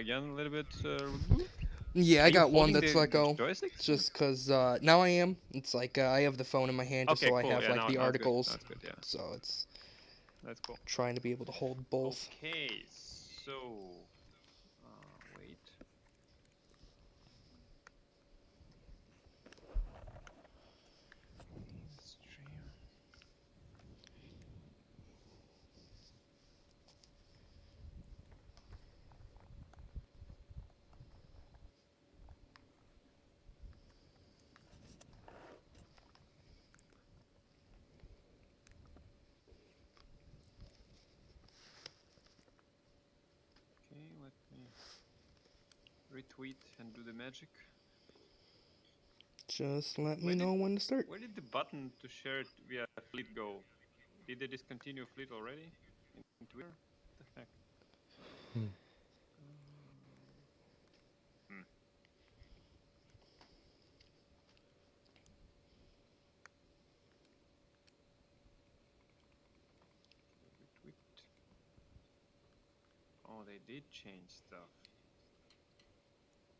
again a little bit. Yeah, Are I you got one holding that's let the go. joysticks? Just because now I am. It's like I have the phone in my hand just Okay, so I cool. have Yeah, like the now it's good. Now articles. it's good. Yeah, So it's that's cool. trying to be able to hold both. Okay, so wait. Stream. Okay, let me retweet and do the magic. Just let me Where did know when to start. where did the button to share it via Fleet go? Did they discontinue Fleet already in Twitter? What the heck? Hmm. Retweet. Oh, they did change stuff.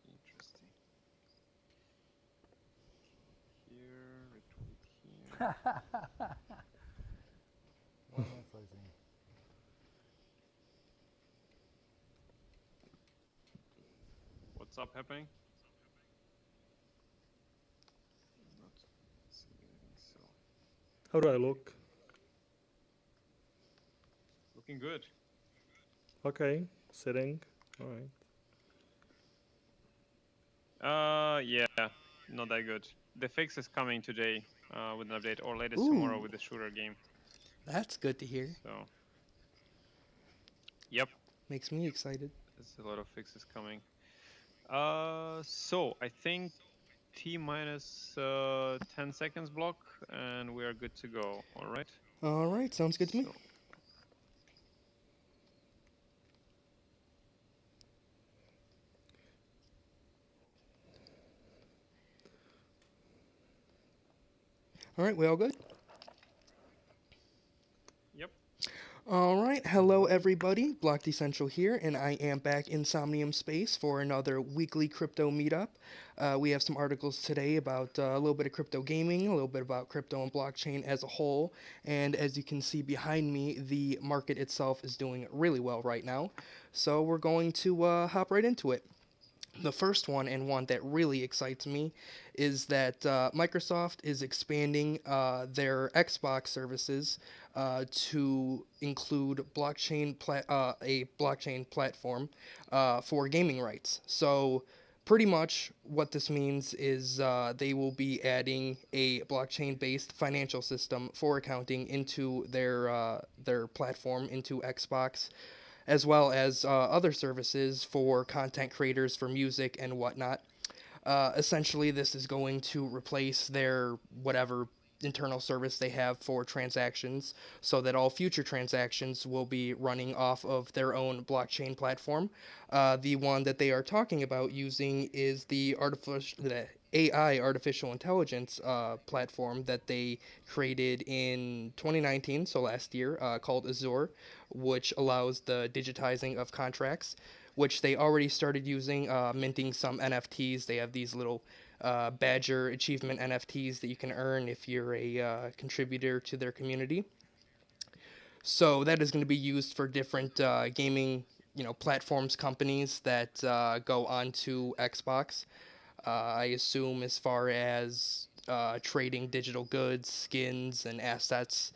Interesting. Here, retweet here. Why am I frozen? What's up happening? Not seeing so. How do I look? Looking good. Okay, sitting. All right. Yeah, not that good. The fix is coming today with an update, or latest tomorrow Ooh, with the shooter game. that's good to hear. So, yep, Makes me excited. there's a lot of fixes coming. So I think T minus 10 seconds block, and we are good to go. All right. All right, sounds good to me. So, All right, we all good? yep. All right, hello everybody. Blocked Essential here, and I am back in Somnium Space for another weekly crypto meetup. We have some articles today about a little bit of crypto gaming, a little bit about crypto and blockchain as a whole, and as you can see behind me, the market itself is doing really well right now. So we're going to hop right into it. The first one, and one that really excites me, is that Microsoft is expanding their Xbox services to include a blockchain platform for gaming rights. So pretty much what this means is they will be adding a blockchain-based financial system for accounting into their platform, into Xbox, as well as other services for content creators for music and whatnot. Essentially, this is going to replace their whatever internal service they have for transactions so that all future transactions will be running off of their own blockchain platform. The one that they are talking about using is the AI artificial intelligence platform that they created in 2019, so last year, called Azure, which allows the digitizing of contracts, which they already started using, minting some NFTs. They have these little Badger achievement NFTs that you can earn if you're a contributor to their community. So that is going to be used for different gaming, platforms, companies that go onto Xbox. I assume as far as trading digital goods, skins, and assets,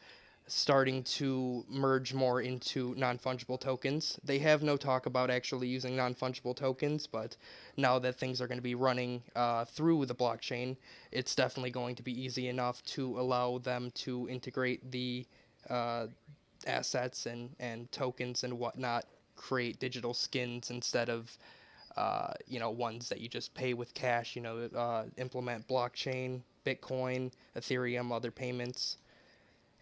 starting to merge more into non-fungible tokens. They have no talk about actually using non-fungible tokens, but now that things are going to be running through the blockchain, it's definitely going to be easy enough to allow them to integrate the uh, assets and tokens and whatnot, create digital skins instead of ones that you just pay with cash. Implement blockchain, Bitcoin, Ethereum, other payments.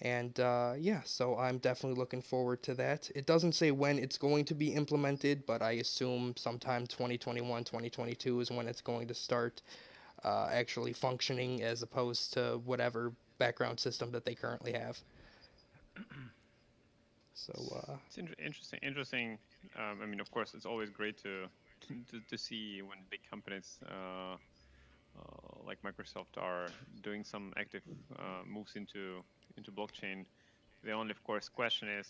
And yeah, so I'm definitely looking forward to that. It doesn't say when it's going to be implemented, but I assume sometime 2021, 2022 is when it's going to start actually functioning as opposed to whatever background system that they currently have. So, It's interesting. Interesting. I mean, of course, it's always great to to see when big companies like Microsoft are doing some active moves into blockchain. The only, of course, question is,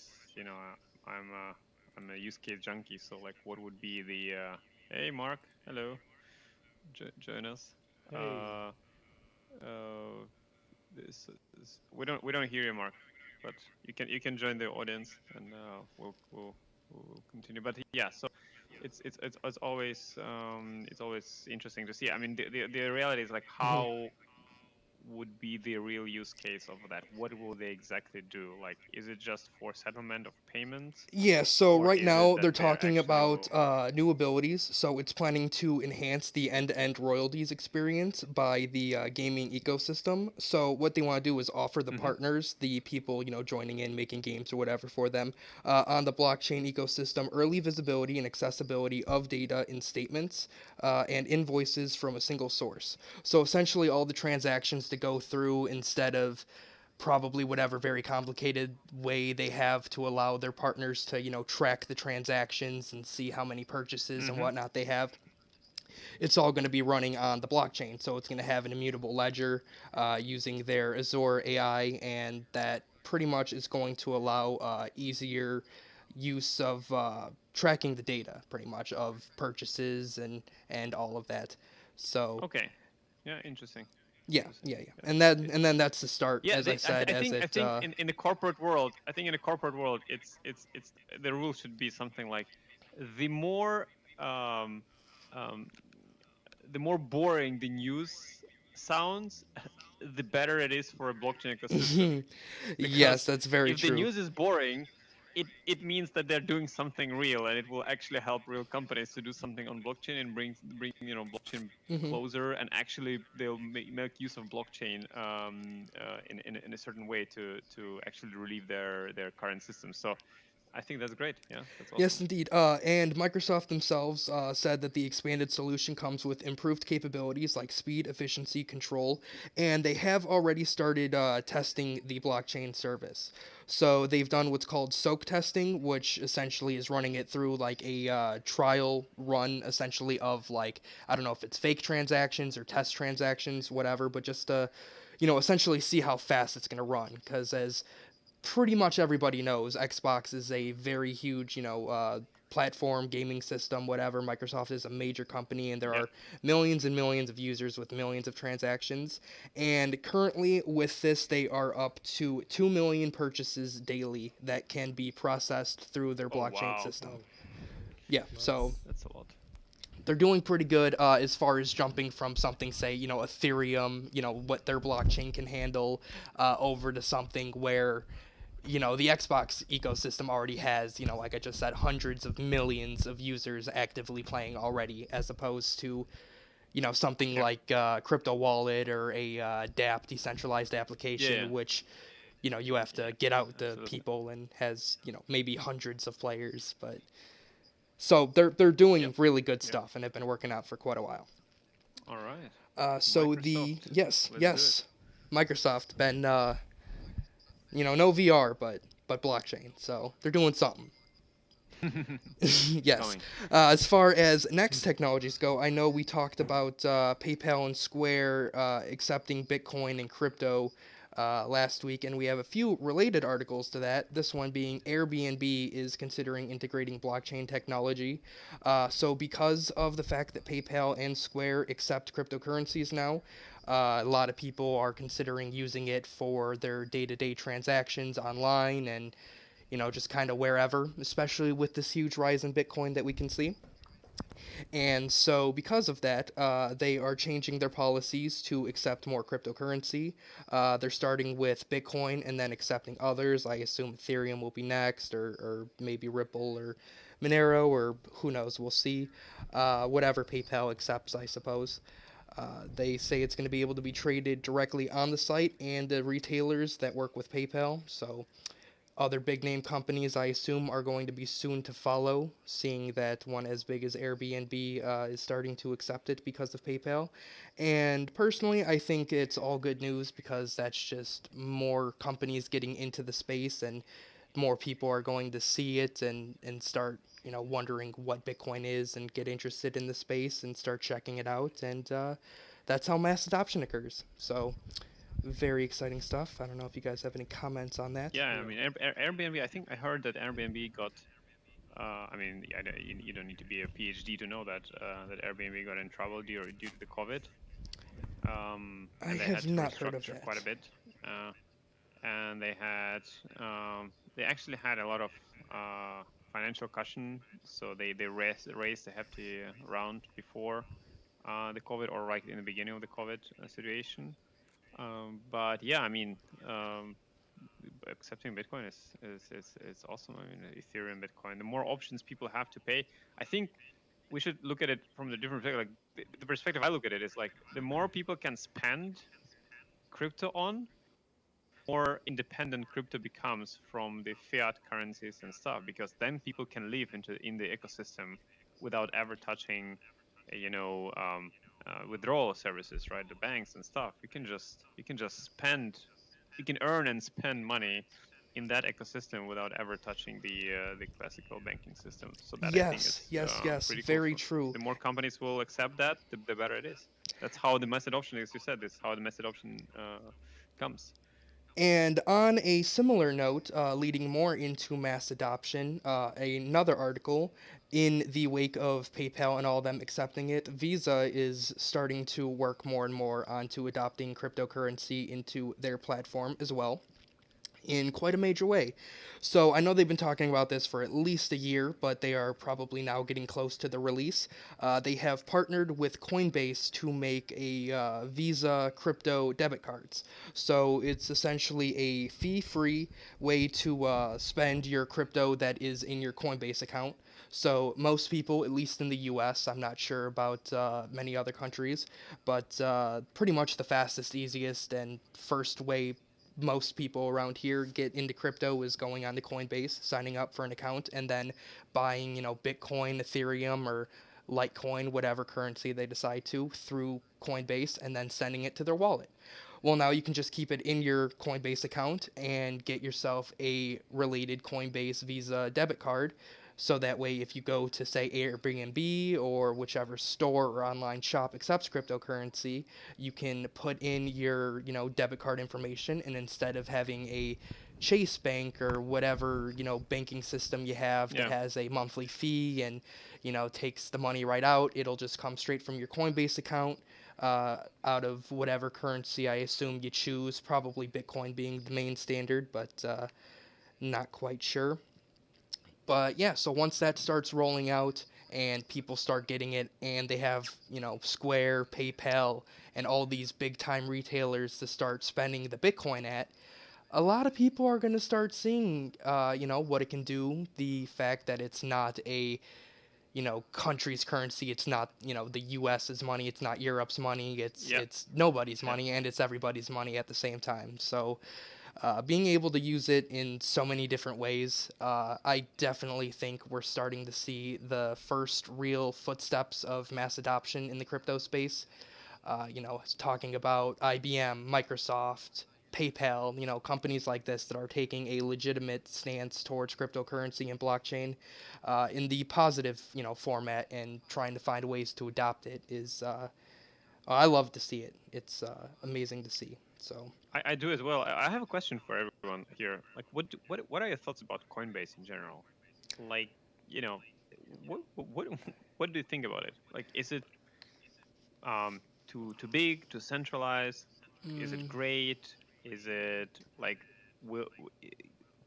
I'm I'm a use case junkie, so like, what would be the hey, Mark, hello, join us. Hey. Uh, we don't hear you, Mark, but you can join the audience, and we'll continue. But yeah, so it's always interesting to see. I mean, the reality is like, Mhm. how would be the real use case of that? What will they exactly do? Like, is it just for settlement of payments, Yeah, so or right is it now that they're they're talking actually about new abilities. So it's planning to enhance the end-to-end royalties experience by the gaming ecosystem. So what they want to do is offer the Mhm. partners, the people joining in, making games or whatever for them, on the blockchain ecosystem, early visibility and accessibility of data in statements and invoices from a single source. So essentially, all the transactions to go through instead of probably whatever very complicated way they have to allow their partners to track the transactions and see how many purchases and Mhm. whatnot they have. It's all going to be running on the blockchain, so it's going to have an immutable ledger using their Azure AI, and that pretty much is going to allow easier use of tracking the data, pretty much, of purchases and all of that. So Okay. Yeah. Interesting. yeah, Interesting. yeah, yeah, Yeah. and then that's the start, Yeah, as I said, as I it. think in the corporate world, it's the rule should be something like, the more um, um, the more boring the news sounds, the better it is for a blockchain ecosystem. Yes, Because that's very if the true. news is boring, it means that they're doing something real, and it will actually help real companies to do something on blockchain, and bring blockchain Hmm. closer, and actually they'll make use of blockchain in a certain way to actually relieve their current system. So I think that's great. Yeah, that's Yes, awesome. indeed. And Microsoft themselves said that the expanded solution comes with improved capabilities like speed, efficiency, control, and they have already started testing the blockchain service. So they've done what's called soak testing, which essentially is running it through like a trial run, essentially, of like, I don't know if it's fake transactions or test transactions, whatever, but just essentially see how fast it's going to run. Because as pretty much everybody knows, Xbox is a very huge, platform, gaming system, whatever. Microsoft is a major company, and there Yeah. are millions and millions of users with millions of transactions. And currently, with this, they are up to 2 million purchases daily that can be processed through their Oh blockchain wow, system. Wow. Yeah, so Nice. that's a lot. they're doing pretty good as far as jumping from something, say, Ethereum, what their blockchain can handle, over to something where the Xbox ecosystem already has, like I just said, hundreds of millions of users actively playing already, as opposed to, something Yeah. like Crypto Wallet or a DApp, decentralized Yeah. Yeah. application, which, you have to get out to Absolutely. people and has, maybe hundreds of players. But so they're doing Yep. really good Yep. stuff and have been working out for quite a while. All right. So the Microsoft. yes, Let's do it. yes, Microsoft been no VR, but blockchain. So they're doing something. It's Yes. coming. As far as next technologies go, I know we talked about PayPal and Square accepting Bitcoin and crypto last week, and we have a few related articles to that. This one being Airbnb is considering integrating blockchain technology. So, because of the fact that PayPal and Square accept cryptocurrencies now, a lot of people are considering using it for their day to day transactions online and just kind of wherever, especially with this huge rise in Bitcoin that we can see. And so, because of that, they are changing their policies to accept more cryptocurrency. They're starting with Bitcoin and then accepting others. I assume Ethereum will be next, or maybe Ripple or Monero, or who knows, we'll see. Whatever PayPal accepts, I suppose. They say it's going to be able to be traded directly on the site and the retailers that work with PayPal. So, other big name companies, I assume, are going to be soon to follow, seeing that one as big as Airbnb is starting to accept it because of PayPal. And personally, I think it's all good news because that's just more companies getting into the space and more people are going to see it and start wondering what Bitcoin is and get interested in the space and start checking it out. And that's how mass adoption occurs. So very exciting stuff. I don't know if you guys have any comments on that. Yeah, I mean, Airbnb. I think I heard that Airbnb got. I mean, you don't need to be a PhD to know that that Airbnb got in trouble due to the COVID, I and they have had to not heard of restructure quite a that. bit. And they actually had a lot of financial cushion, so they raised a hefty round before the COVID, or right in the beginning of the COVID situation. But yeah, I mean, accepting Bitcoin is awesome. I mean, Ethereum, Bitcoin. The more options people have to pay, I think we should look at it from the different perspective. Like the perspective I look at it is like the more people can spend crypto on, more independent crypto becomes from the fiat currencies and stuff, because then people can live in the ecosystem without ever touching you know withdrawal services, right? The banks and stuff. You can just spend, you can earn and spend money in that ecosystem without ever touching the classical banking system. So that I think Yes, is yes, yes. pretty cool. Very So true. the more companies will accept that, the better it is. That's how the mass adoption, as you said, this is how the mass adoption comes. And on a similar note, leading more into mass adoption, another article in the wake of PayPal and all of them accepting it, Visa is starting to work more and more onto adopting cryptocurrency into their platform as well in quite a major way. So I know they've been talking about this for at least a year, but they are probably now getting close to the release. They have partnered with Coinbase to make a Visa crypto debit cards. So it's essentially a fee-free way to spend your crypto that is in your Coinbase account. So most people, at least in the U.S., I'm not sure about many other countries, but pretty much the fastest, easiest, and first way most people around here get into crypto is going on to Coinbase, signing up for an account, and then buying, Bitcoin, Ethereum, or Litecoin, whatever currency they decide to, through Coinbase, and then sending it to their wallet. Well, now you can just keep it in your Coinbase account and get yourself a related Coinbase Visa debit card. So that way, if you go to, say, Airbnb or whichever store or online shop accepts cryptocurrency, you can put in your, debit card information, and instead of having a Chase Bank or whatever, banking system you have that Yeah. has a monthly fee and, takes the money right out, it'll just come straight from your Coinbase account out of whatever currency I assume you choose, probably Bitcoin being the main standard, but not quite sure. But yeah, so once that starts rolling out and people start getting it and they have, Square, PayPal, and all these big time retailers to start spending the Bitcoin at, a lot of people are going to start seeing, what it can do. The fact that it's not a, country's currency. It's not, the U.S.'s money. It's not Europe's money. It's Yeah. it's nobody's Yeah. money, and it's everybody's money at the same time. So being able to use it in so many different ways, I definitely think we're starting to see the first real footsteps of mass adoption in the crypto space. Talking about IBM, Microsoft, PayPal, companies like this that are taking a legitimate stance towards cryptocurrency and blockchain in the positive, format, and trying to find ways to adopt it is, I love to see it. It's amazing to see. So. I do as well. I have a question for everyone here. Like, what are your thoughts about Coinbase in general? Like, you know, what what do you think about it? Like, is it too big, too centralized? Is it Mm, great? Is it like will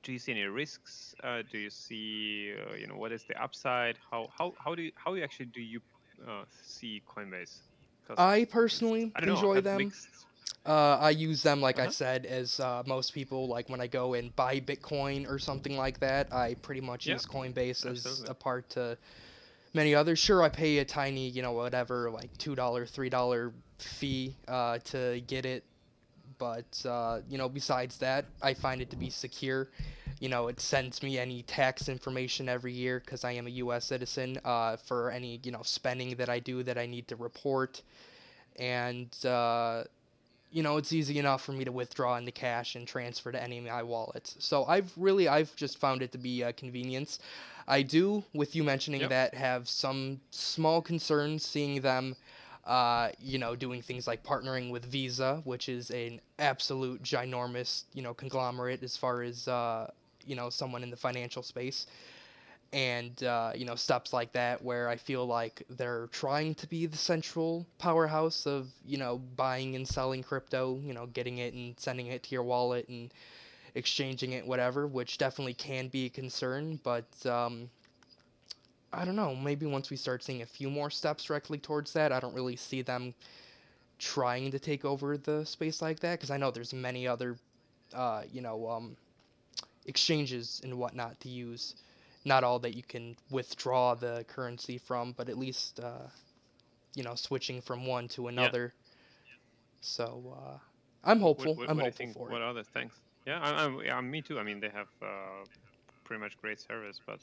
do you see any risks? Do you see what is the upside? How actually do you see Coinbase? Because I it's personally I don't know. I enjoy have them. mixed. I use them, like Uh I huh. said, as most people, like when I go and buy Bitcoin or something like that, I pretty much Yeah. use Coinbase as Absolutely. a part to many others. Sure, I pay a tiny, whatever, like $2, $3 fee to get it. But, besides that, I find it to be secure. It sends me any tax information every year because I am a U.S. citizen for any, spending that I do that I need to report. And, it's easy enough for me to withdraw into cash and transfer to any of my wallets. So I've just found it to be a convenience. I do, with you mentioning Yep. that, have some small concerns seeing them, doing things like partnering with Visa, which is an absolute ginormous, conglomerate as far as, someone in the financial space. And, steps like that where I feel like they're trying to be the central powerhouse of, buying and selling crypto, getting it and sending it to your wallet and exchanging it, whatever, which definitely can be a concern. But I don't know, maybe once we start seeing a few more steps directly towards that, I don't really see them trying to take over the space like that, because I know there's many other, uh, you know, um, exchanges and whatnot to use. Not all that you can withdraw the currency from, but at least, switching from one to Yeah. another. So, I'm hopeful. I'm What do you hopeful think? for What it. other things? Yeah, yeah, me too. I mean, they have pretty much great service, but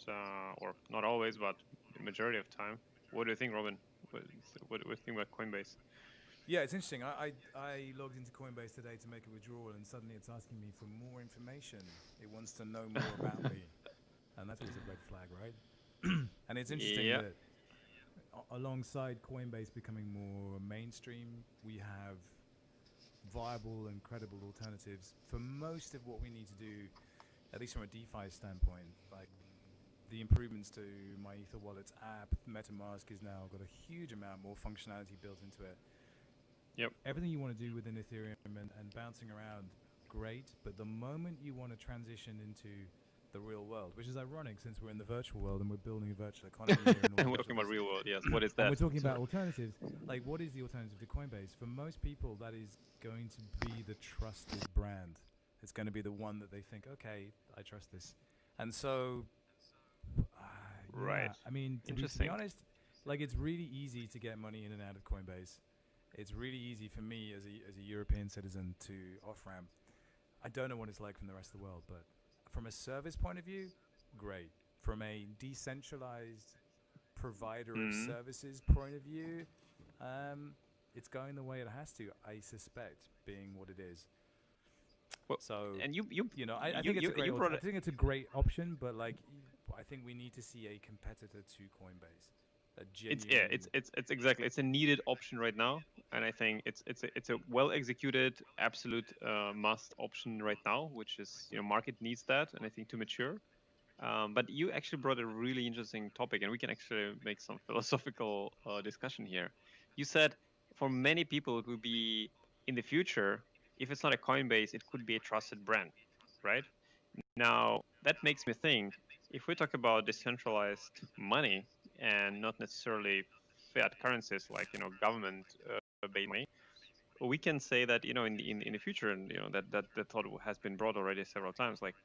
or not always, but the majority of time. What do you think, Robin? What do you think about Coinbase? Yeah, it's interesting. I logged into Coinbase today to make a withdrawal, and suddenly it's asking me for more information. It wants to know more about me, and that's always a red flag, right? And it's interesting Yeah. that alongside Coinbase becoming more mainstream, we have viable and credible alternatives for most of what we need to do, at least from a DeFi standpoint. Like the improvements to my Ether Wallets app, MetaMask has now got a huge amount more functionality built into it. Yep. Everything you want to do within Ethereum and bouncing around, great. But the moment you want to transition into the real world, which is ironic since we're in the virtual world and we're building a virtual economy here and And all we're sorts talking of about this, real world. Yes. What is and that? we're talking about Sorry. alternatives. Like, what is the alternative to Coinbase? For most people, that is going to be the trusted brand. It's going to be the one that they think, okay, I trust this. And so, yeah, Right. I mean, to be Interesting. honest, like it's really easy to get money in and out of Coinbase. It's really easy for me as a European citizen to off ramp. I don't know what it's like from the rest of the world, but from a service point of view, great. From a decentralized provider of Hmm. services point of view, um, it's going the way it has to. I suspect, being what it is. Well, So, and I think it's a great. you brought I it. think it's a great option, but like, I think we need to see a competitor to Coinbase that genuinely. It's exactly it's a needed option right now, and I think it's a well executed absolute must option right now, which is market needs that, and I think to mature. But you actually brought a really interesting topic, and we can actually make some philosophical discussion here. You said for many people it will be in the future, if it's not a Coinbase, it could be a trusted brand, right? Now that makes me think if we talk about decentralized money and not necessarily fiat currencies like government based money, we can say that in the future, and that thought has been brought already several times, like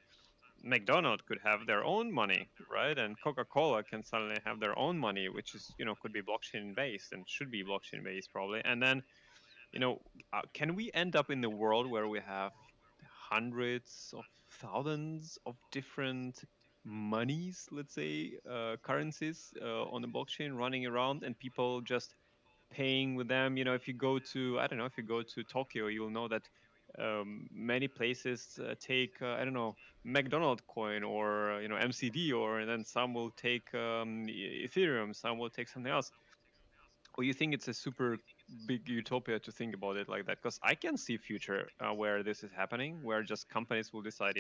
McDonald's could have their own money, right? And Coca-Cola can suddenly have their own money, which is, could be blockchain based and should be blockchain based probably. And then, can we end up in the world where we have hundreds of thousands of different monies, let's say, currencies on the blockchain running around, and people just paying with them? If you go to, I don't know, if you go to Tokyo, you'll know that many places take, I don't know, McDonald coin or MCD, or and then some will take Ethereum, some will take something else. Or you think it's a super big utopia to think about it like that? Because I can see future where this is happening, where just companies will decide,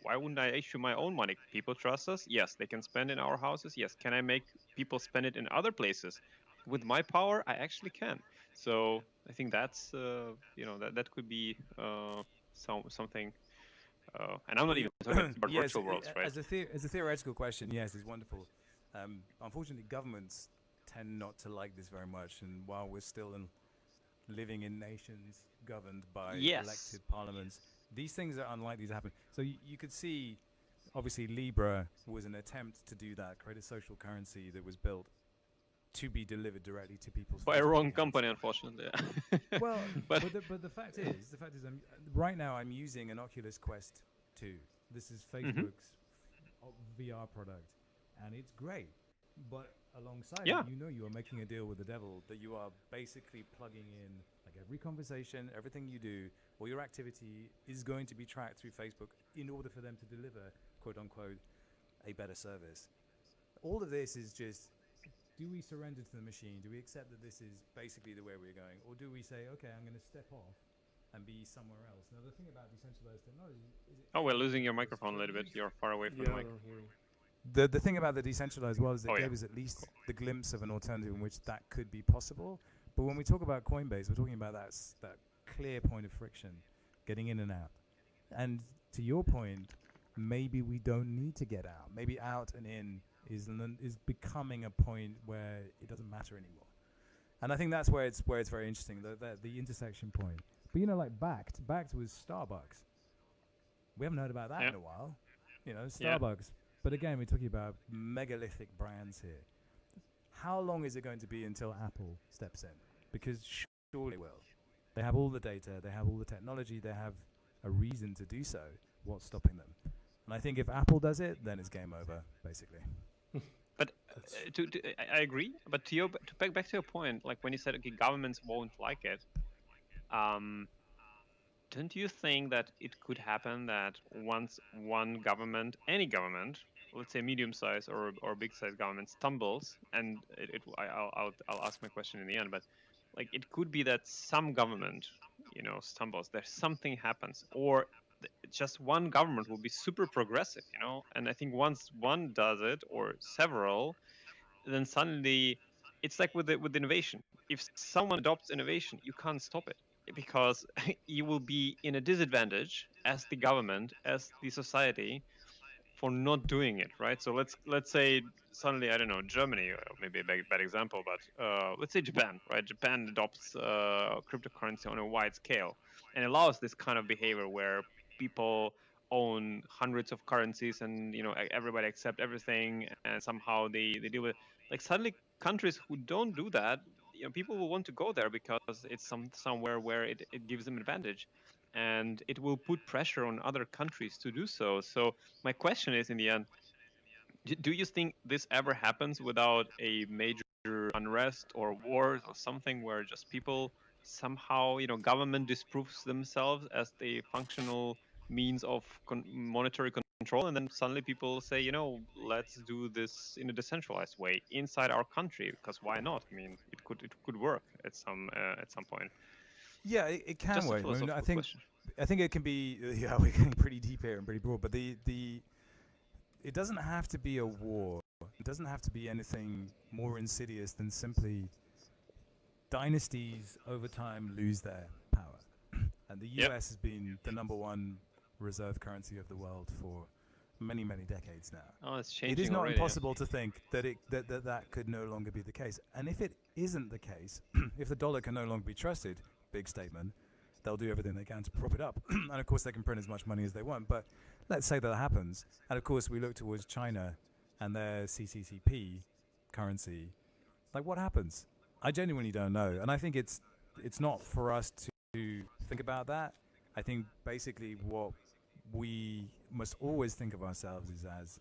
why wouldn't I issue my own money? People trust us. Yes, they can spend in our houses. Yes, can I make people spend it in other places? With my power, I actually can. So I think that's that could be something. And I'm not even talking about Yes, virtual worlds, right? as a theoretical question, yes, it's wonderful. Unfortunately, governments tend not to like this very much, and while we're still living in nations governed by Yes. elected parliaments, these things are unlikely to happen. So you could see, obviously, Libra was an attempt to do that, create a social currency that was built to be delivered directly to people's By a Facebook wrong accounts. company, unfortunately. Well, but but the fact is, right now I'm using an Oculus Quest 2. This is mhm. Facebook's VR product, and it's great. But alongside it, Yeah. you are making a deal with the devil that you are basically plugging in like every conversation, everything you do, all your activity is going to be tracked through Facebook in order for them to deliver, quote unquote, a better service. all of this is just, do we surrender to the machine? Do we accept that this is basically the way we're going? Or do we say, okay, I'm going to step off and be somewhere else? Now, the thing about decentralized technology is it Oh, we're A, losing your gives us microphone a little bit. choice. You're far away from Yeah, the I mic. don't hear you. The thing about the decentralized world is it Oh, yeah. gave us at least the glimpse of an alternative in which that could be possible. But when we talk about Coinbase, we're talking about that clear point of friction, getting in and out. And to your point, maybe we don't need to get out. Maybe out and in is becoming a point where it doesn't matter anymore. And I think that's where it's very interesting, the intersection point. But like Backed was Starbucks. We haven't heard about that Yeah. in a while. Yeah. Starbucks. But again, we're talking about megalithic brands here. How long is it going to be until Apple steps in? Because surely it will. They have all the data, they have all the technology, they have a reason to do so. What's stopping them? And I think if Apple does it, then it's game over, basically. But I agree. But to back to your point, like when you said, okay, governments won't like it. Don't you think that it could happen that once one government, any government, let's say medium-sized or big-sized government, stumbles, and I'll ask my question in the end, but like it could be that some government, stumbles, there's something happens, or just one government will be super progressive, and I think once one does it or several, then suddenly it's like with innovation. If someone adopts innovation, you can't stop it because you will be in a disadvantage as the government, as the society, for not doing it, right? So let's say suddenly, I don't know, Germany, maybe a bad example, but let's say Japan, right? Japan adopts cryptocurrency on a wide scale and allows this kind of behavior where people own hundreds of currencies and everybody accept everything and somehow they deal with, like, suddenly countries who don't do that, people will want to go there because it's somewhere where it gives them advantage, and it will put pressure on other countries to do so. So my question is, in the end, do you think this ever happens without a major unrest or wars or something where just people somehow, government disproves themselves as the functional means of monetary control, and then suddenly people say, let's do this in a decentralized way inside our country, because why not? I mean, it could work at some point. Yeah, it can Just a work. I mean, philosophical question. I think it can be. Yeah, we're getting pretty deep here and pretty broad, but it doesn't have to be a war. It doesn't have to be anything more insidious than simply dynasties over time lose their power. And the Yep. US has been the number one reserve currency of the world for many, many decades now. Oh, it's changing It is not already. impossible to think that that could no longer be the case. And if it isn't the case, if the dollar can no longer be trusted, big statement, they'll do everything they can to prop it up. And of course, they can print as much money as they want. But let's say that happens. And of course, we look towards China and their CCCP currency. Like, what happens? I genuinely don't know. And I think it's not for us to think about that. I think basically what we must always think of ourselves is as,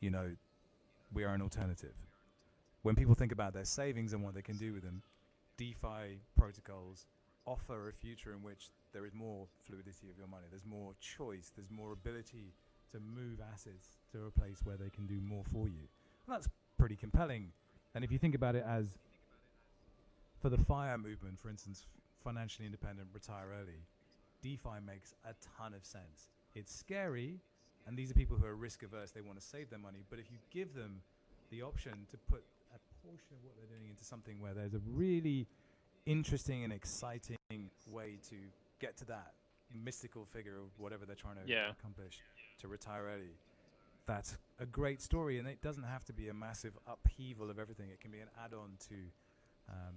we are an alternative. When people think about their savings and what they can do with them, DeFi protocols offer a future in which there is more fluidity of your money. There's more choice. There's more ability to move assets to a place where they can do more for you. And that's pretty compelling. And if you think about it as, for the FIRE movement, for instance, financially independent, retire early, DeFi makes a ton of sense. It's scary, and these are people who are risk averse. They want to save their money. But if you give them the option to put a portion of what they're doing into something where there's a really interesting and exciting way to get to that mystical figure of whatever they're trying to accomplish, to retire early, that's a great story. And it doesn't have to be a massive upheaval of everything. It can be an add-on to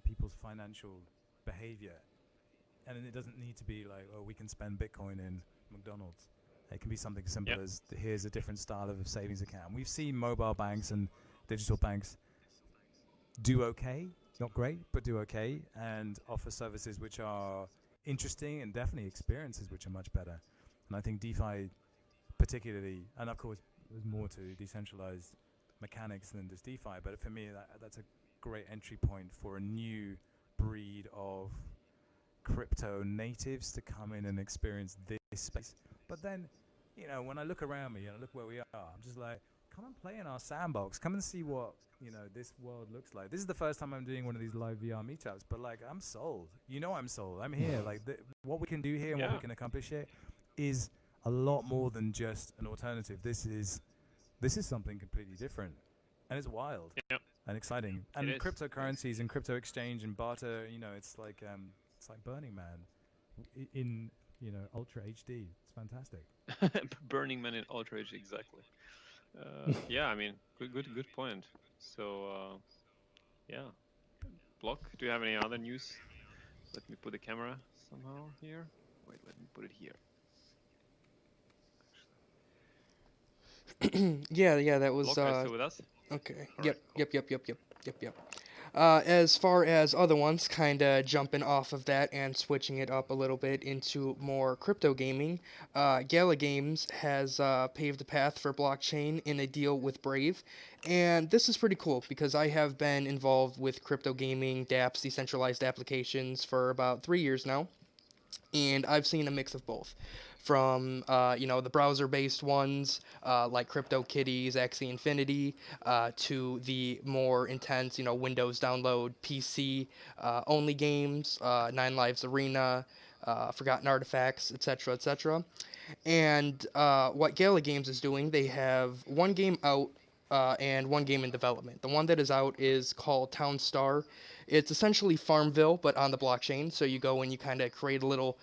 people's financial behavior. And it doesn't need to be like, oh, we can spend Bitcoin in McDonald's. It can be something simple as, here's a different style of savings account. We've seen mobile banks and digital banks do okay, not great, but do okay, and offer services which are interesting and definitely experiences which are much better. And I think DeFi particularly, and of course there's more to decentralized mechanics than just DeFi, but for me that's a great entry point for a new breed of crypto natives to come in and experience this space. But then, when I look around me and I look where we are, I'm just like, come and play in our sandbox. Come and see what this world looks like. This is the first time I'm doing one of these live VR meetups, but like I'm sold. I'm sold. I'm here. Like what we can do here and what we Yeah, can accomplish here is a lot more than just an alternative. This is something completely different, and it's wild yeah, and exciting. it And is. It is. cryptocurrencies and crypto exchange and barter, it's like Burning Man in ultra HD. It's fantastic. Burning Man in outrage, exactly. Yeah, I mean, good point. So, yeah, Block. Do you have any other news? Let me put the camera somehow here. Wait, let me put it here. Yeah, that was Block, are you still with us? okay. All right, Yep, cool. yep, yep, yep, yep, yep, yep. As far as other ones, kind of jumping off of that and switching it up a little bit into more crypto gaming, Gala Games has paved the path for blockchain in a deal with Brave. And this is pretty cool because I have been involved with crypto gaming, dApps, decentralized applications for about 3 years now, and I've seen a mix of both. From the browser-based ones like CryptoKitties, Axie Infinity, to the more intense Windows download PC only games, Nine Lives Arena, Forgotten Artifacts, etc., etc. And what Gala Games is doing, they have one game out and one game in development. The one that is out is called Town Star. It's essentially Farmville, but on the blockchain. So you go and you kind of create a little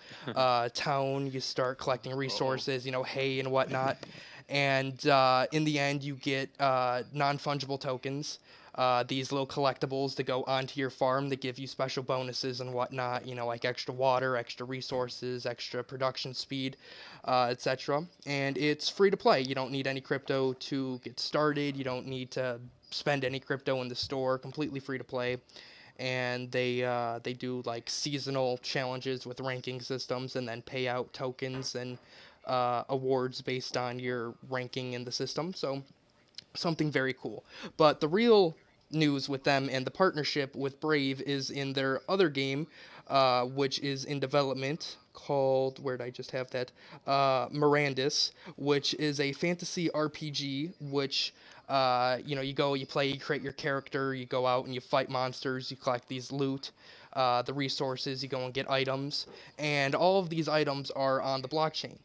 town. You start collecting Oh, resources, hay and whatnot. And in the end, you get non fungible tokens. These little collectibles that go onto your farm that give you special bonuses and whatnot, like extra water, extra resources, extra production speed, etc. And it's free to play. You don't need any crypto to get started. You don't need to spend any crypto in the store. Completely free to play. And they do like seasonal challenges with ranking systems, and then pay out tokens and awards based on your ranking in the system. So something very cool. But the real news with them and the partnership with Brave is in their other game, which is in development called, where did I just have that? Mirandus, which is a fantasy RPG, which you go, you play, you create your character, you go out and you fight monsters, you collect these loot, the resources, you go and get items, and all of these items are on the blockchain.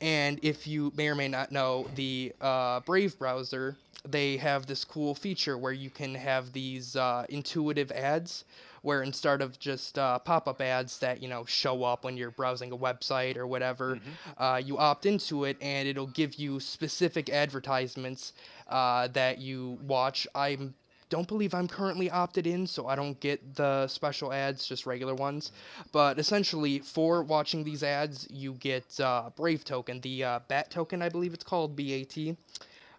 And if you may or may not know, the Brave browser, they have this cool feature where you can have these intuitive ads, where instead of just pop-up ads that show up when you're browsing a website or whatever, mm-hmm. you opt into it and it'll give you specific advertisements that you watch. I don't believe I'm currently opted in, so I don't get the special ads, just regular ones. But essentially, for watching these ads, you get Brave token, the BAT token, I believe it's called, BAT,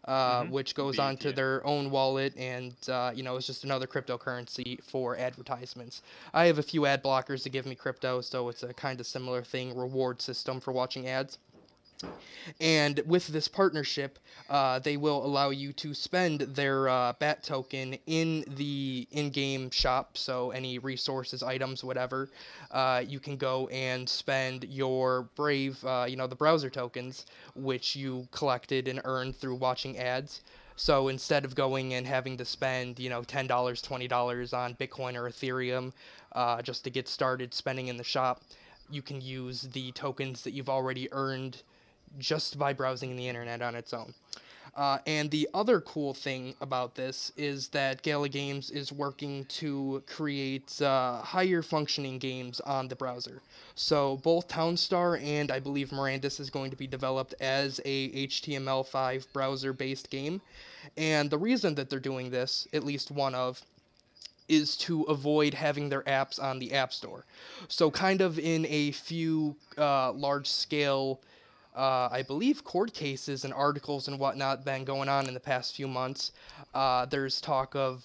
Mm-hmm. which goes BAT, onto yeah. their own wallet, and it's just another cryptocurrency for advertisements. I have a few ad blockers to give me crypto, so it's a kind of similar thing, reward system for watching ads. And with this partnership, they will allow you to spend their BAT token in the in-game shop. So any resources, items, whatever, you can go and spend your Brave, the browser tokens, which you collected and earned through watching ads. So instead of going and having to spend, $10, $20 on Bitcoin or Ethereum just to get started spending in the shop, you can use the tokens that you've already earned just by browsing the internet on its own. And the other cool thing about this is that Gala Games is working to create higher functioning games on the browser. So both Townstar and I believe Mirandus is going to be developed as a HTML5 browser based game. And the reason that they're doing this, at least one of, is to avoid having their apps on the App Store. So, kind of in a few large scale, I believe, court cases and articles and whatnot been going on in the past few months. There's talk of,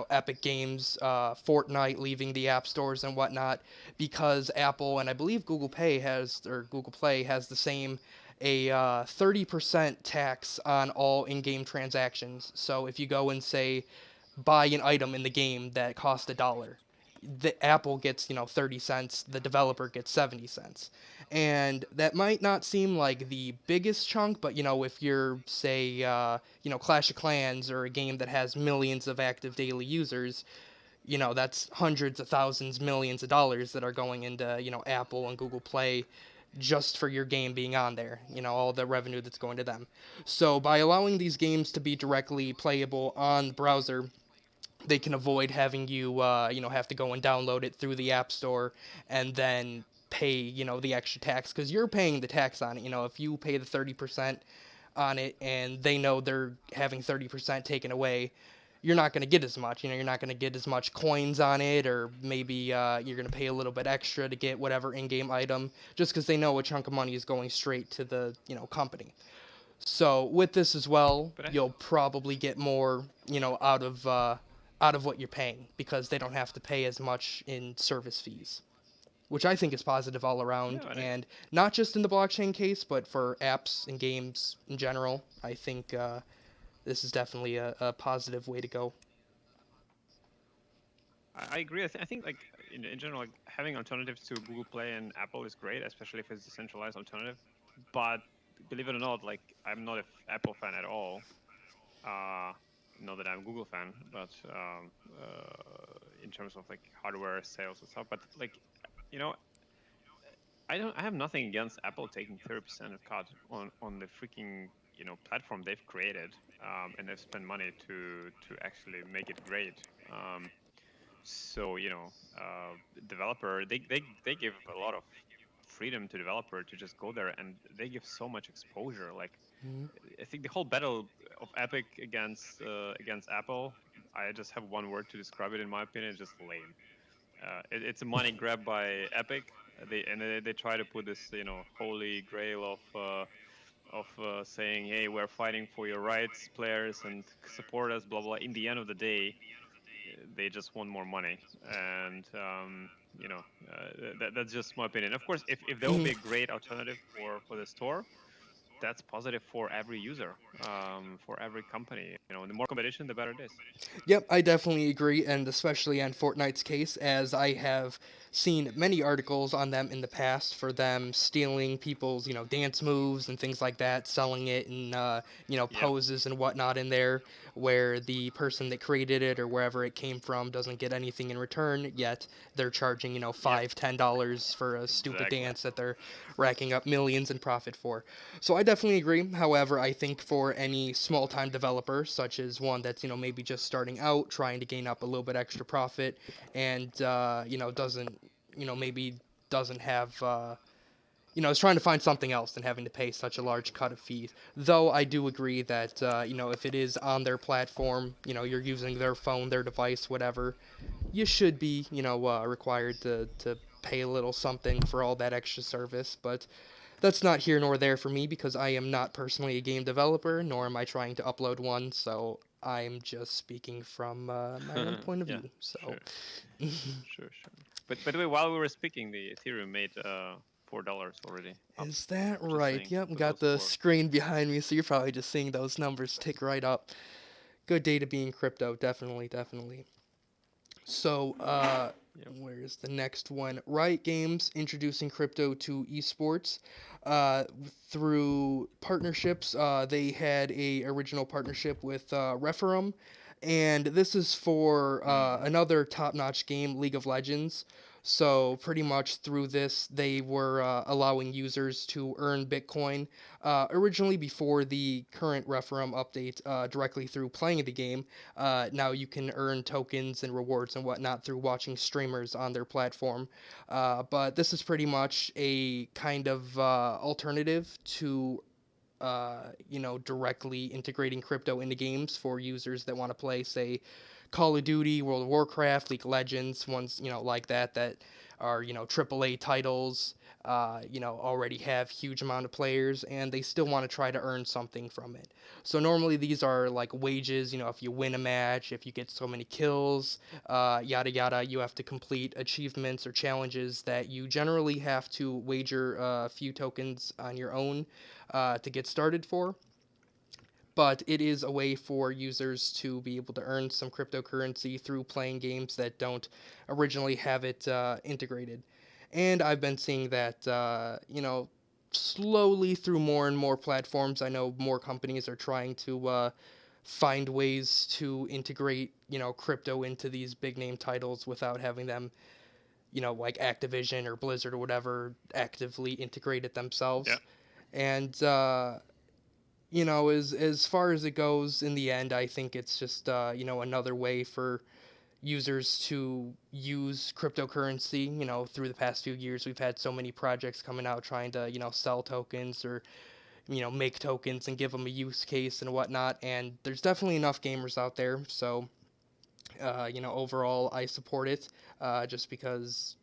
Epic Games, Fortnite leaving the app stores and whatnot because Apple and I believe Google Play has the same a 30% tax on all in-game transactions. So if you go and say buy an item in the game that costs $1, the Apple gets 30 cents, the developer gets 70 cents. And that might not seem like the biggest chunk, but if you're, say, Clash of Clans, or a game that has millions of active daily users, that's hundreds of thousands, millions of dollars that are going into, Apple and Google Play just for your game being on there, all the revenue that's going to them. So by allowing these games to be directly playable on the browser, they can avoid having you, have to go and download it through the App Store and then pay, the extra tax, because you're paying the tax on it. If you pay the 30% on it and they know they're having 30% taken away, you're not going to get as much. You're not going to get as much coins on it, or maybe you're going to pay a little bit extra to get whatever in-game item, just because they know a chunk of money is going straight to the, company. So with this as well, But you'll probably get more, out of what you're paying, because they don't have to pay as much in service fees, which I think is positive all around, yeah, and not just in the blockchain case, but for apps and games in general. I think this is definitely a positive way to go. I agree. I think like in general, like having alternatives to Google Play and Apple is great, especially if it's a centralized alternative. But believe it or not, like I'm not an Apple fan at all. Uh, Not that I'm a Google fan, but in terms of like hardware sales and stuff. But like, you know, I have nothing against Apple taking 30% of cut on the freaking platform they've created, and they've spent money to actually make it great. So developer they give a lot of freedom to developer to just go there, and they give so much exposure. Like Mhm. I think the whole battle of Epic against Apple, I just have one word to describe it in my opinion: it's just lame. It's a money grab by Epic. They try to put this holy grail of saying, hey, we're fighting for your rights, players, and support us, blah blah. In the end of the day, they just want more money, and that's just my opinion. Of course, if there will Mhm. be a great alternative for the store, that's positive for every user, for every company. The more competition, the better it is. Yep, I definitely agree, and especially on Fortnite's case, as I have seen many articles on them in the past for them stealing people's, dance moves and things like that, selling it in, Yep. poses and whatnot in there, where the person that created it or wherever it came from doesn't get anything in return, yet they're charging, Yep. $5, $10 for a stupid Exactly. dance that they're racking up millions in profit for. So I definitely agree. However, I think for any small time developer, such as one that's, maybe just starting out, trying to gain up a little bit extra profit, and, doesn't, maybe doesn't have, is trying to find something else than having to pay such a large cut of fees. Though I do agree that, if it is on their platform, you're using their phone, their device, whatever, you should be, required to pay a little something for all that extra service. But that's not here nor there for me, because I am not personally a game developer, nor am I trying to upload one, so I'm just speaking from my own point of Yeah. view. So, Sure. Sure. Sure. But by the way, while we were speaking, the Ethereum made $4 already up. is that Just right? saying Yep, for got those who the were. screen behind me, so you're probably just seeing those numbers tick right up. Good day to be in crypto, definitely, definitely. So, Yep. where's the next one? Riot Games introducing crypto to esports through partnerships. They had a original partnership with Referum, and this is for another top-notch game, League of Legends. So pretty much through this, they were allowing users to earn Bitcoin. Originally, before the current Referum update, directly through playing the game. Now you can earn tokens and rewards and whatnot through watching streamers on their platform. But this is pretty much a kind of alternative to directly integrating crypto into games for users that want to play, say, Call of Duty, World of Warcraft, League of Legends, ones like that are AAA titles. Already have huge amount of players, and they still want to try to earn something from it. So normally these are like wages. If you win a match, if you get so many kills, yada yada, you have to complete achievements or challenges that you generally have to wager a few tokens on your own to get started for. but it is a way for users to be able to earn some cryptocurrency through playing games that don't originally have it integrated. And I've been seeing that, slowly through more and more platforms. I know more companies are trying to find ways to integrate, crypto into these big name titles without having them, like Activision or Blizzard or whatever, actively integrate it Yeah. themselves. And as far as it goes, in the end, I think it's just another way for users to use cryptocurrency. Through the past few years, we've had so many projects coming out trying to sell tokens or make tokens and give them a use case and whatnot. And there's definitely enough gamers out there. So overall, I support it just because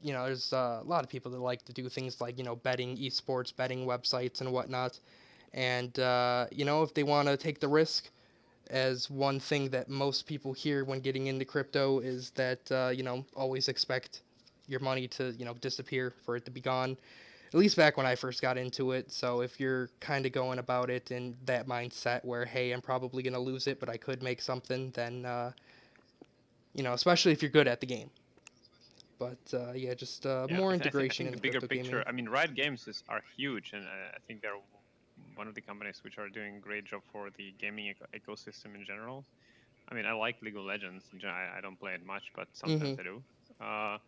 there's a lot of people that like to do things like betting, esports, betting websites and whatnot. And if they want to take the risk, as one thing that most people hear when getting into crypto is that always expect your money to disappear, for it to be gone. At least back when I first got into it. So if you're kind of going about it in that mindset where, hey, I'm probably going to lose it, but I could make something, then especially if you're good at the game. But yeah, just Yeah, more I integration think the into bigger crypto picture. gaming. I mean, Riot Games are huge, and I think they're one of the companies which are doing a great job for the gaming ecosystem in general. I mean, I like League of Legends. I don't play it much, but sometimes Mm-hmm. I do.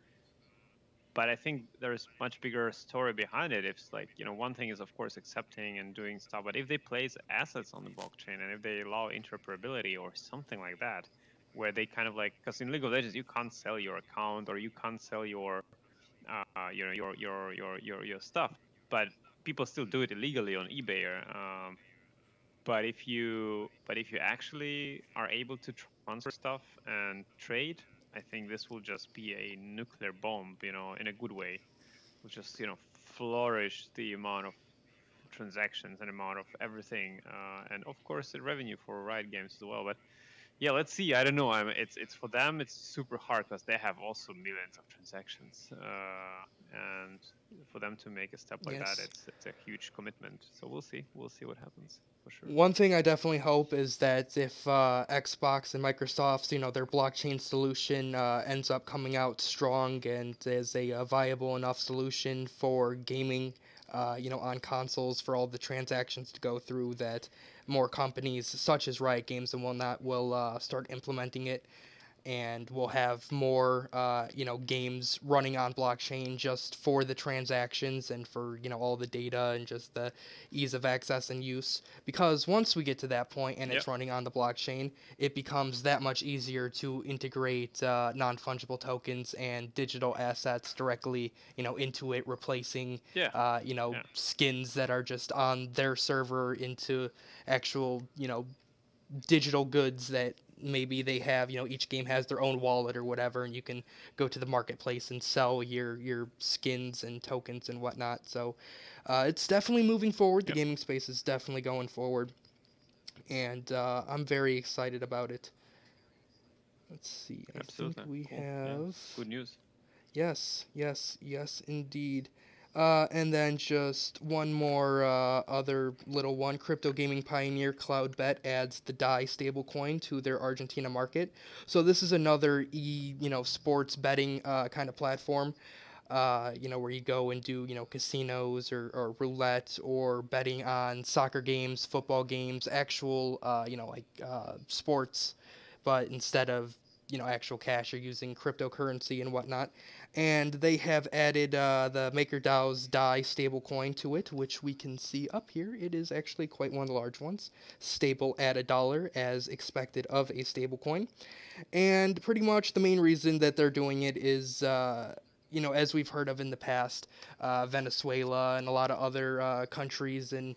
But I think there's much bigger story behind it. It's like, one thing is of course accepting and doing stuff, but if they place assets on the blockchain and if they allow interoperability or something like that, where they kind of like, because in League of Legends you can't sell your account or you can't sell your your stuff, but people still do it illegally on eBay. But if you actually are able to transfer stuff and trade, I think this will just be a nuclear bomb, in a good way. Will just flourish the amount of transactions and amount of everything, and of course the revenue for Riot Games as well. But yeah, let's see. I don't know. It's for them. It's super hard because they have also millions of transactions, and for them to make a step like that, Yes. it's a huge commitment. So we'll see. We'll see what happens for sure. One thing I definitely hope is that if Xbox and Microsoft's, their blockchain solution ends up coming out strong and is a viable enough solution for gaming, on consoles for all the transactions to go through, that more companies such as Riot Games and whatnot will start implementing it, and we'll have more games running on blockchain just for the transactions and for all the data and just the ease of access and use. Because once we get to that point and Yep. it's running on the blockchain, it becomes that much easier to integrate non-fungible tokens and digital assets directly into it, replacing Yeah. Yeah. skins that are just on their server into actual digital goods that maybe they have. Each game has their own wallet or whatever, and you can go to the marketplace and sell your skins and tokens and whatnot. So it's definitely moving forward. The Yep. gaming space is definitely going forward, and I'm very excited about it. Let's see, I think Absolutely. we Cool. Yeah. have... Good news. Yes, yes, yes, indeed. And then just one more other little one. Crypto gaming pioneer CloudBet adds the DAI stablecoin to their Argentina market. So this is another sports betting kind of platform. Where you go and do casinos or roulette or betting on soccer games, football games, actual sports, but instead of actual cash, you're using cryptocurrency and whatnot. And they have added the MakerDAO's DAI stablecoin to it, which we can see up here. It is actually quite one of the large ones, stable at $1 as expected of a stablecoin. And pretty much the main reason that they're doing it is, as we've heard of in the past, Venezuela and a lot of other countries in,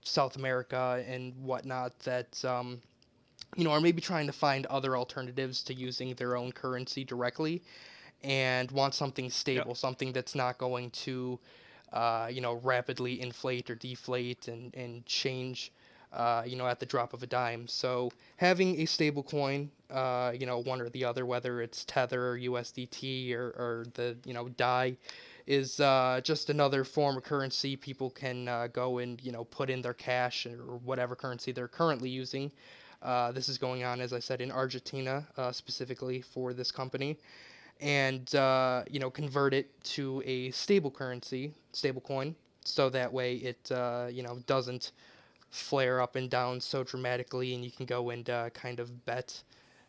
South America and whatnot that, are maybe trying to find other alternatives to using their own currency directly and want something Yep. stable, something that's not going to, rapidly inflate or deflate and change, at the drop of a dime. So having a stable coin, one or the other, whether it's Tether or USDT or the, DAI, is just another form of currency. People can go and put in their cash or whatever currency they're currently using. This is going on, as I said, in Argentina specifically for this company, and convert it to a stable currency, stable coin, so that way it doesn't flare up and down so dramatically, and you can go and kind of bet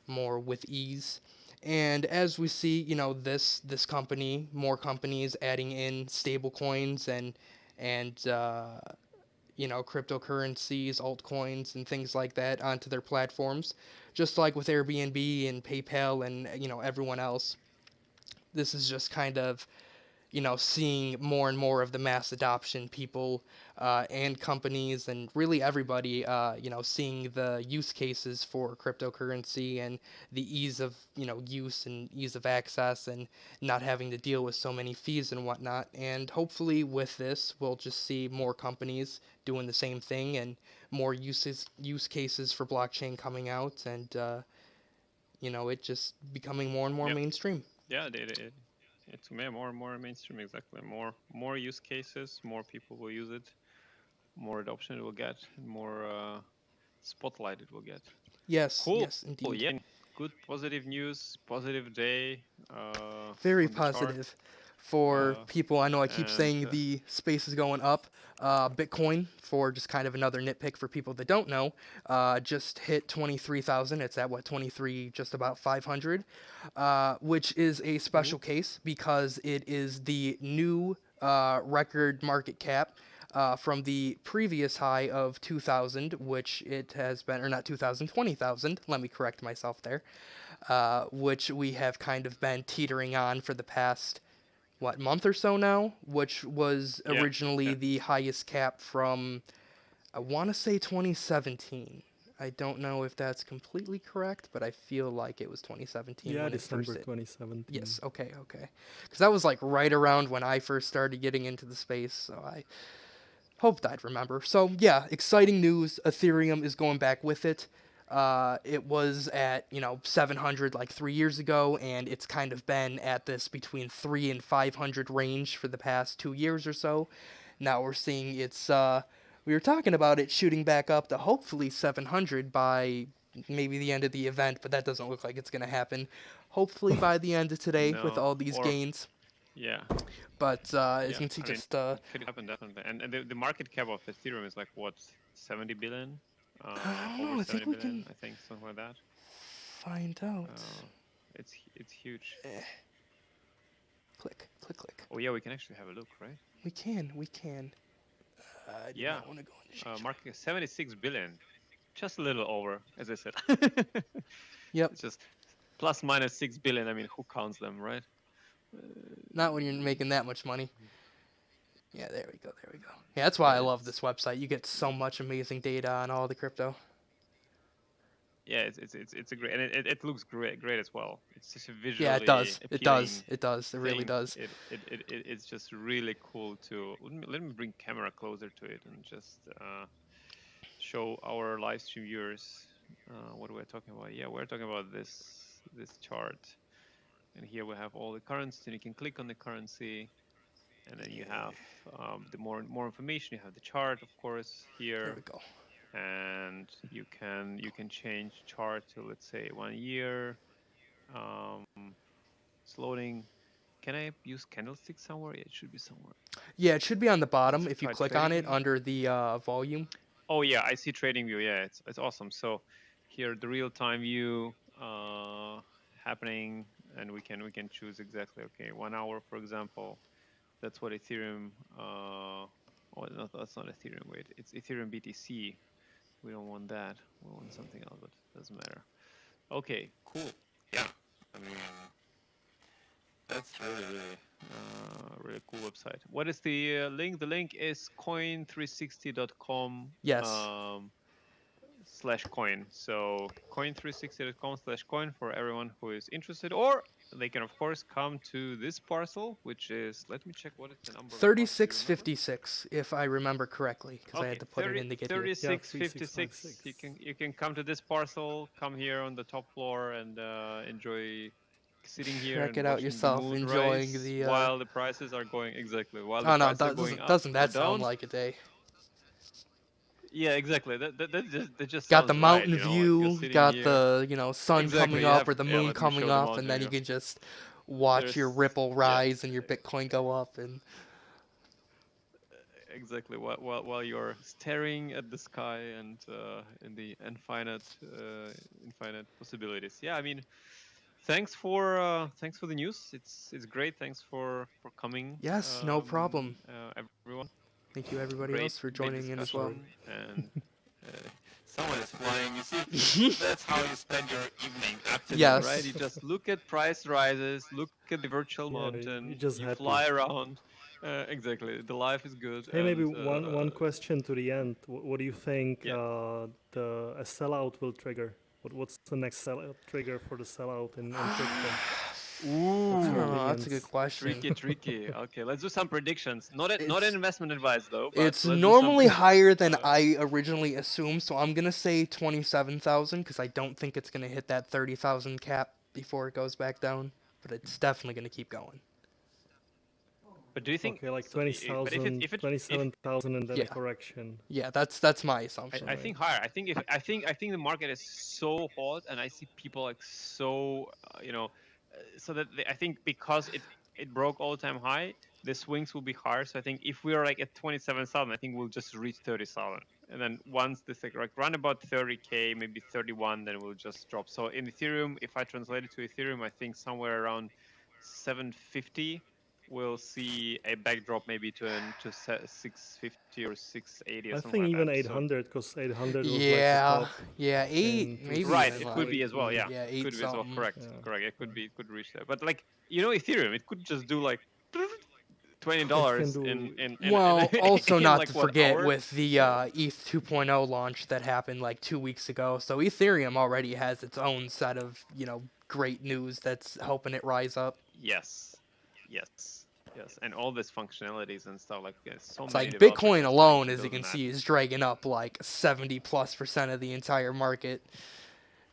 more with ease. And as we see, this company, more companies adding in stable coins and cryptocurrencies, altcoins, and things like that onto their platforms, just like with Airbnb and PayPal and everyone else. This is just kind of seeing more and more of the mass adoption, people and companies and really everybody, seeing the use cases for cryptocurrency and the ease of, use and ease of access and not having to deal with so many fees and whatnot. And hopefully with this, we'll just see more companies doing the same thing and more use cases for blockchain coming out and, it just becoming more and more Yep. mainstream. Yeah, it's more and more mainstream. Exactly. More use cases, more people will use it, more adoption it will get, and more spotlight it will get. Yes, Cool. yes, indeed. Yeah. Good positive news, positive day Very on the chart. positive for people. I know I keep And saying the space is going up. Bitcoin, for just kind of another nitpick for people that don't know, just hit 23,000. It's at what, 23, just about 500, which is a special case because it is the new record market cap. From the previous high of 2,000, which it has been, or not 2,000, 20,000. Let me correct myself there. Which we have kind of been teetering on for the past, what, month or so now, which was originally the highest cap from, I want to say 2017. I don't know if that's completely correct, but I feel like it was 2017 Yeah, when it December first hit. 2017. Yes, okay. Because that was like right around when I first started getting into the space, so I hoped I'd remember. So yeah, exciting news. Ethereum is going back with it. It was at 700 like 3 years ago, and it's kind of been at this between 3 and 500 range for the past 2 years or so. Now we're seeing it's we were talking about it shooting back up to hopefully 700 by maybe the end of the event, but that doesn't look like it's going to happen. Hopefully by the end of today with no, all these or gains. yeah, But as you yeah. can see, I mean, just could happen definitely. And the market cap of Ethereum is like what, 70 billion? I don't Over know. I think 70 we can billion, I think, something like that. find out. Uh, it's huge. Eh, click, click, click. Oh yeah, we can actually have a look, right? We can, we can. I do Yeah, not want to go into change. market 76 billion, just a little over, as I said. Yep. It's just plus minus 6 billion. I mean, who counts them, right? Not when you're making that much money. Yeah, there we go, there we go. Yeah, that's why I love this website. You get so much amazing data on all the crypto. Yeah, it's a great, and it looks great as well. It's just a Yeah, it visually does. It appealing does. It does. It really thing. does. It's just really cool to let me bring camera closer to it and just show our live stream viewers what we're talking about. Yeah, we're talking about this chart, and here we have all the currencies, and you can click on the currency, and then you have the more information. You have the chart, of course, There here, we go. and you can change chart to, let's say, 1 year. It's loading. Can I use candlestick somewhere? Yeah, it should be somewhere. Yeah, it should be on the bottom Let's if you try click on trading it view. under the volume. Oh yeah, I see trading view. Yeah, it's awesome. So here the real time view happening, and we can choose exactly, okay, 1 hour, for example. That's what Ethereum. Oh, no, that's not Ethereum. Wait, it's Ethereum BTC. We don't want that. We want something else, but it doesn't matter. Okay, cool. Yeah, I mean, that's really cool website. What is the link? The link is coin360.com Yes. /coin. So coin360.com /coin for everyone who is interested, or they can of course come to this parcel, which is, let me check what is the number of the parcel. Do you remember? 3656, if I remember correctly, because I Okay, had to put it in to get here. Yeah, 3656. 3656. You can come to this parcel. Come here on the top floor and enjoy sitting here Check and it out watching the yourself, moon enjoying rise the. while the prices are going exactly while the Oh no, prices are going up doesn't or that sound down. like a day? Yeah, exactly. That just Got the sounds right. mountain Like you're view, sitting got here. the sun Exactly. coming You up have or the yeah. moon Let me coming show the up, and mountain then you view. can just watch your There's ripple yeah. rise and your Bitcoin go up. And Exactly. While you're staring at the sky and in the infinite possibilities. Yeah. I mean, thanks for the news. It's great. Thanks for coming, yes, no problem. everyone. Thank you everybody Great else for great joining in as well. Sorry. discussion and. Someone is flying. You see, that's how you spend your evening, afternoon, right? You Yes. just look at price rises, look at the virtual Yeah, you're mountain, just you happy. fly around. Exactly, the life is good, Hey, maybe and one question to the end. What do you think yeah. the a sellout will trigger? What's the next sellout trigger for the sellout in crypto? What's I your don't Ooh, know. That's a good opinions? question. tricky. Okay, let's do some predictions. Not an It's investment advice though, but it's let's do some normally predictions. higher than I originally assumed, so I'm gonna say 27,000 because I don't think it's gonna hit that 30,000 cap before it goes back down. But it's definitely gonna keep going. But do you think Okay, like so? But if 27,000 and then a Yeah, correction. yeah. That's my I, assumption. I Right. think higher. I think the market is so hot, and I see people like so so that I think because it broke all time high, the swings will be higher. So I think if we are like at 27,000, I think we'll just reach 30,000, and then once this like round about 30K, maybe 31, then we'll just drop. So in Ethereum, if I translate it to Ethereum, I think somewhere around 750 we'll see a backdrop maybe to 650 or 680 or I something think like that. even So 800, because 800 was like the Yeah, top yeah. in Eight, maybe right, even it could like be as well. 2022. Yeah, yeah, could eight be as well. something. Correct, Yeah. correct. It Yeah. could reach there. But like Ethereum, it could just do like twenty It can dollars do. Well, also in not to like what forget hour? with the So ETH 2.0 launch that happened like 2 weeks ago. So Ethereum already has its own set of, great news that's helping it rise up. yes, yes, yes, and all these functionalities and stuff like so It's many like developers Bitcoin are starting alone, to as you build on can that. see, is dragging up like 70+% of the entire market.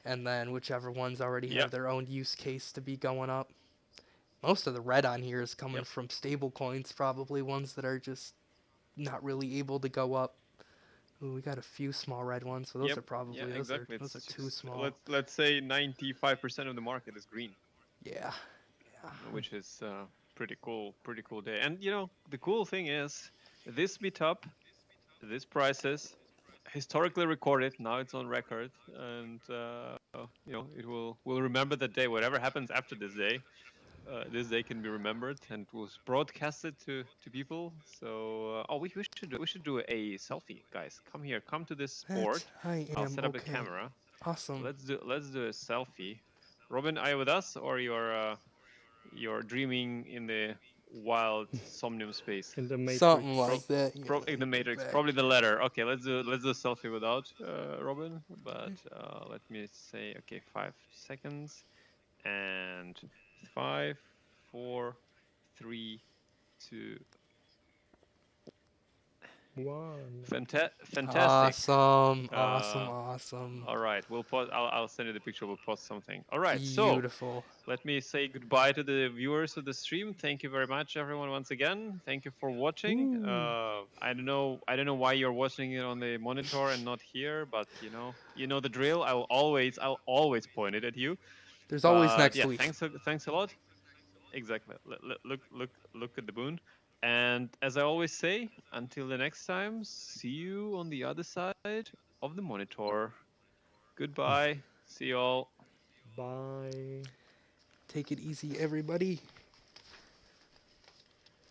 And then whichever ones already Yep, have their own use case to be going up. Most of the red on here is coming yep, from stable coins, probably ones that are just not really able to go up. Ooh, we got a few small red ones, so those yep, are yeah, probably exactly. those are It's too just small. let's say 95% of the market is green, Yeah. Yeah. which is pretty cool day. And the cool thing is this meetup, these prices historically recorded. Now it's on record, and it will remember that day. Whatever happens after this day can be remembered and was broadcasted to people. So we should do a selfie, guys. Come here, come to this board. That I I'll am set up a okay. camera. Awesome. Let's do a selfie. Robin, are you with us, or you're dreaming in the wild Somnium space? In the Something Matrix. like that. Yeah, In let the me get Matrix, back. probably the letter. Okay, let's do a selfie without Robin. But let me say, okay, 5 seconds and 5, 4, 3, 2. One. Fantastic. Awesome. Awesome. Uh, Awesome. all right, we'll post. I'll send you the picture. We'll post something. All right, so Beautiful. let me say goodbye to the viewers of the stream. Thank you very much, everyone, once again. Thank you for watching. Woo. I don't know why you're watching it on the monitor and not here, but you know the drill. I'll always point it at you. There's always But next yeah, week. thanks a lot. Exactly. Look at the moon. And as I always say, until the next time, see you on the other side of the monitor. Goodbye. See you all. Bye. Take it easy, everybody.